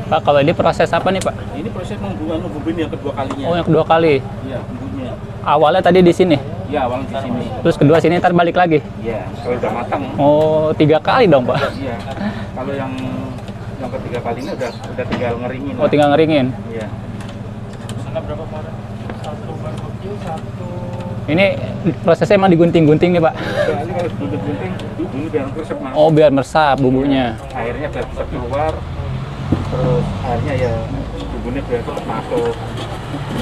Pak, kalau ini proses apa nih, Pak? Ini proses ngebubin yang kedua kalinya. Oh, yang kedua kali. Iya, ngebubinnya. Awalnya tadi di sini. Iya, awalnya di sini. Terus kedua sini ntar balik lagi. Iya, kalau udah matang. Oh, 3 kali dong, Pak. Iya. Kalau yang ketiga kalinya udah tinggal ngeringin. Oh, tinggal ngeringin. Iya. Sana berapa kemarin? 1 barbecue, 1. Ini prosesnya emang digunting-gunting nih, Pak. Soalnya kalau gunting-gunting, bumbunya biar meresap, Mas. Oh, biar meresap bumbunya. Airnya biar bisa keluar. Terus airnya ya bumbunya biar cepat masuk.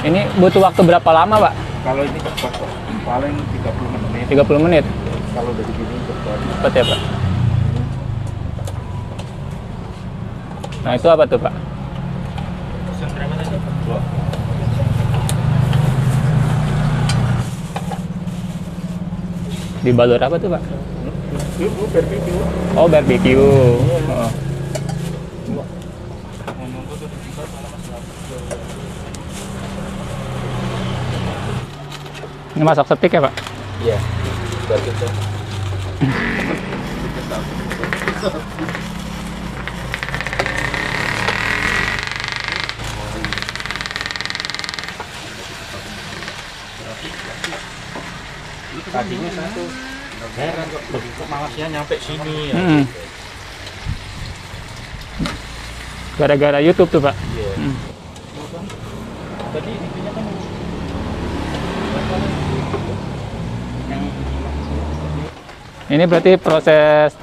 Ini butuh waktu berapa lama, Pak? Kalau ini cepat kok. Paling 30 menit. 30 menit. Kalau udah begini cepat. Cepat ya, Pak. Nah, itu apa tuh, Pak? Pesan berapa tadi? Loh. Dibalur apa tuh, Pak? Itu barbecue. Oh, barbecue. Oh. Ini masak setik ya, Pak? Iya. Barbecue. Tadinya satu heran kok malasnya nyampe sini ya. Gara-gara YouTube tuh, Pak. Iya. Tadi intinya kan Ini berarti proses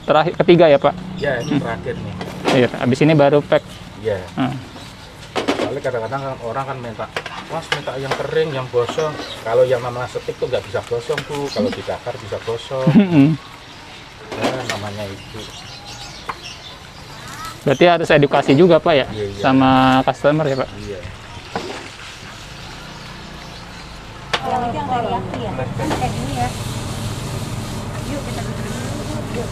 terakhir ketiga ya, Pak? ya ini terakhir nih. Iya, habis ini baru pack. Iya. Hmm. Soalnya kadang-kadang orang kan minta, Mas minta yang kering, yang gosong. Kalau yang namanya setik tuh nggak bisa gosong tuh. Kalau dibakar bisa gosong. Nah, namanya itu. Berarti harus edukasi juga, Pak ya? Iya, iya. Sama customer ya, Pak? Iya. Yang itu yang teriyaki ya? Kan kayak gini ya. Yuk kita duduk dulu. Yuk.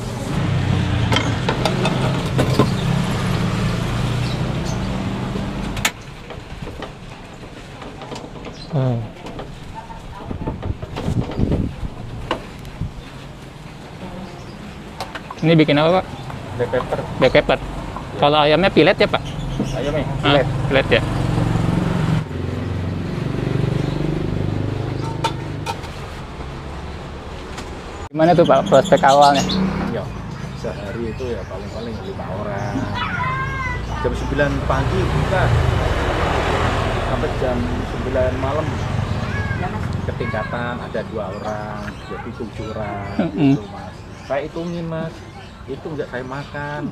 Ini bikin apa, Pak? Black pepper. Black pepper. Kalau ayamnya pilet ya, Pak? Ayamnya Ah, filet. pilet ya. Gimana tuh, Pak, prospek awalnya? Ya, sehari itu ya paling-paling 5 orang. Jam 9 pagi buka sampai jam 9 malam. Ketingkatan ada 2 orang, jadi 7 orang gitu, Mas. Saya hitungin, Mas. Itu nggak saya makan.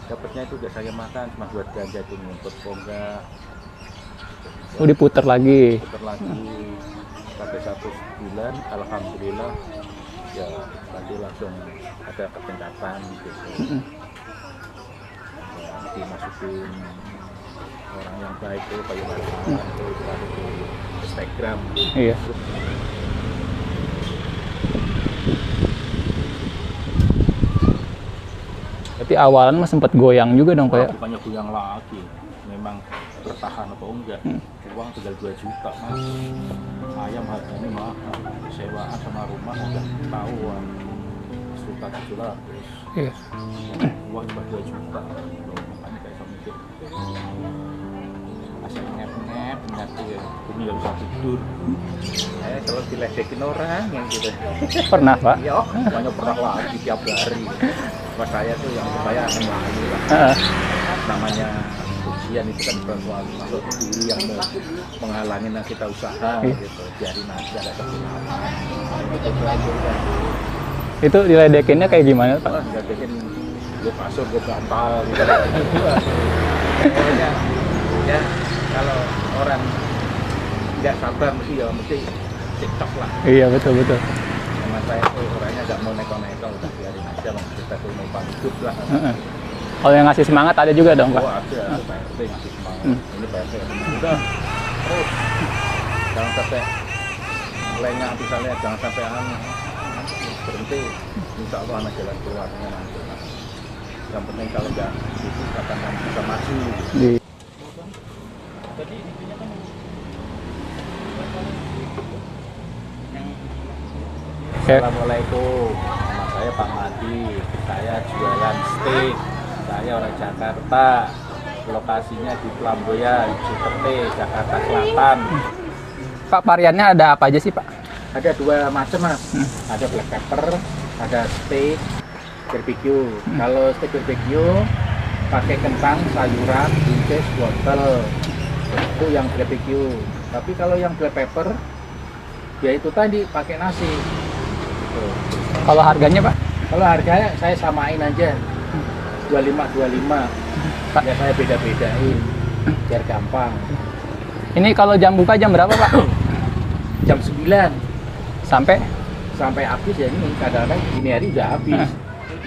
Dapatnya itu nggak saya makan, cuma buat ganja itu ngumpet kok enggak. Oh, diputer lagi. Putar lagi sampai 1 bulan, alhamdulillah ya tadi langsung ada ketingkatan gitu. Ya, dimasukin orang yang baik tuh kayak wartawan itu baru di Instagram. Iya. Tapi awalan mah sempat goyang juga dong, Pak ya? Bukannya goyang lagi, memang bertahan atau enggak. Uang tinggal 2 juta, Mas. Ayam harganya mahal, sewaan sama rumah udah tahuan juta 700. Iya. Uang cuma 2 juta. Makanya kayak saya mikir asal ngep-ngep nanti ya bumi nggak bisa tidur. Kalau diledekin orang yang gitu. Pernah, Pak? Iya, banyak pernah lagi tiap hari. Mas saya tuh yang supaya melayu lah. Heeh. Namanya ujian itu kan sesuatu masuk diri yang menghalangi kita usaha gitu. Biarin aja ada kesalahan. Itu aja kan. Itu diledekinnya kayak gimana, Pak? Wah, nggak bikin gue kasur gue bantal gitu. Pokoknya ya kalau orang nggak sabar mesti TikTok lah. Iya, betul. Sama saya tuh orangnya nggak mau neko-neko, udah biarin aja lah, kita tuh numpang hidup lah. Heeh. Kalau yang ngasih semangat ada juga dong, Pak? Oh ada Pak RT ngasih semangat. Ini Pak RT udah terus jangan sampai lengah misalnya, jangan sampai berhenti, insya Allah anak jalan keluarnya nanti. Yang penting kalau nggak itu akan bisa maju. Di Tadi intinya kan Assalamualaikum, nama saya Pak Madi, saya jualan steak, saya orang Jakarta. lokasinya di Pelamboyan, Cipete, Jakarta Selatan. Pak, variannya ada apa aja sih Pak? Ada dua macam mas, ada black pepper, ada steak barbecue. Kalau steak barbecue pakai kentang, sayuran, buncis, wortel, itu yang barbecue. Tapi kalau yang black pepper, ya itu tadi pakai nasi. Tuh. Kalau harganya Pak? Kalau harganya saya samain aja 25. Ya saya beda-bedain biar gampang. Ini kalau jam buka jam berapa Pak? Jam 9 Sampai habis ya ini, kadang-kadang dini hari udah habis.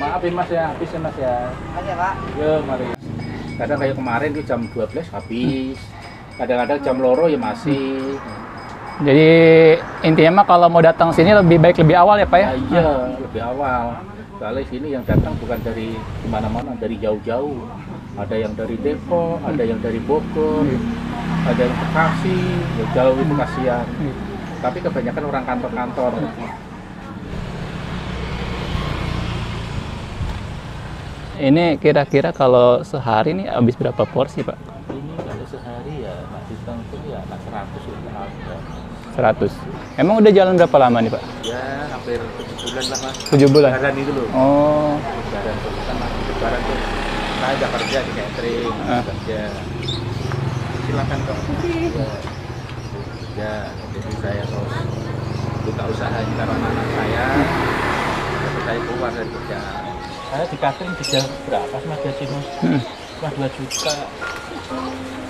Maaf ya mas ya, habis ya mas ya. Ada Pak. Ya mari. Kadang kayak kemarin tuh jam 12 habis. Kadang-kadang jam loro ya masih. jadi intinya mah kalau mau datang sini lebih baik lebih awal ya Pak ya? Nah, iya, lebih awal. Soalnya sini yang datang bukan dari mana-mana, dari jauh-jauh. Ada yang dari Depok, ada yang dari Bogor, ada yang Bekasi, ya jauh itu kasihan. Tapi kebanyakan orang kantor-kantor. Ini kira-kira kalau sehari nih habis berapa porsi Pak? Ini kalau sehari ya nasi tengku ya 100 lah. 100. Emang udah jalan berapa lama nih Pak? Ya hampir 7 bulan lah mas. 7 bulan? Lebaran itu loh. Oh, Lebaran itu kan masih lebaran tuh. Saya udah kerja di catering, kerja. Silakan kok. Ya, jadi saya terus buka usaha ini karena anak saya. Tapi saya keluar dari kerjaan. Saya di catering sejak berapa mas gaji mas? Cuma 2 juta.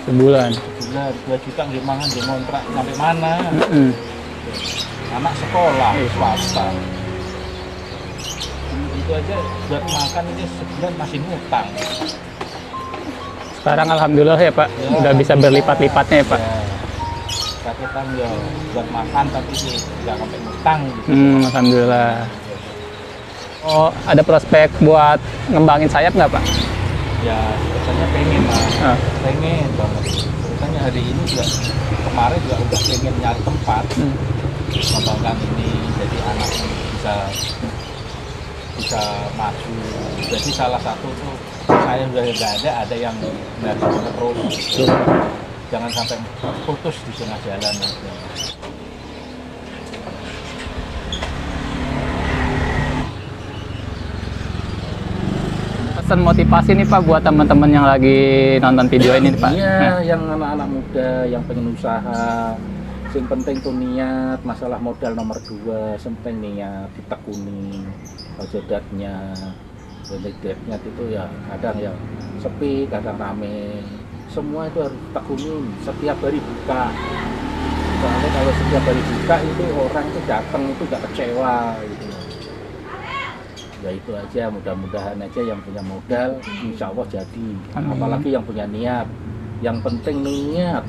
sebulan. Sebulan 2 juta nggak mangan, nggak ngontrak sampai mana? Anak sekolah swasta. Itu aja buat makan ini sebulan masih ngutang. Sekarang alhamdulillah ya Pak, Ya, udah bisa berlipat-lipatnya ya Pak. Ya, tapi kan ya buat makan tapi sih nggak sampai ngutang gitu. Alhamdulillah. Oh, ada prospek buat ngembangin sayap nggak Pak? Ya, biasanya pengen lah, pengen banget. Biasanya hari ini juga, kemarin juga udah pengen nyari tempat, mengembangkan ini, jadi anak bisa maju. Jadi salah satu tuh saya udah nggak ada yang dari terus. Jangan sampai putus di tengah jalan. Pesan motivasi nih Pak buat teman-teman yang lagi nonton video ini nih, Pak. Iya, yang anak-anak muda yang pengen usaha, yang penting tuh niat. Masalah modal nomor 2, yang penting niat, ditekuni, jodatnya, jodatnya itu ya kadang ya sepi, kadang rame. Semua itu harus ditekunin setiap hari buka. Soalnya kalau setiap hari buka itu orang itu datang itu gak kecewa gitu. Ya itu aja, mudah-mudahan aja yang punya modal insya Allah jadi. Apalagi yang punya niat, yang penting niat.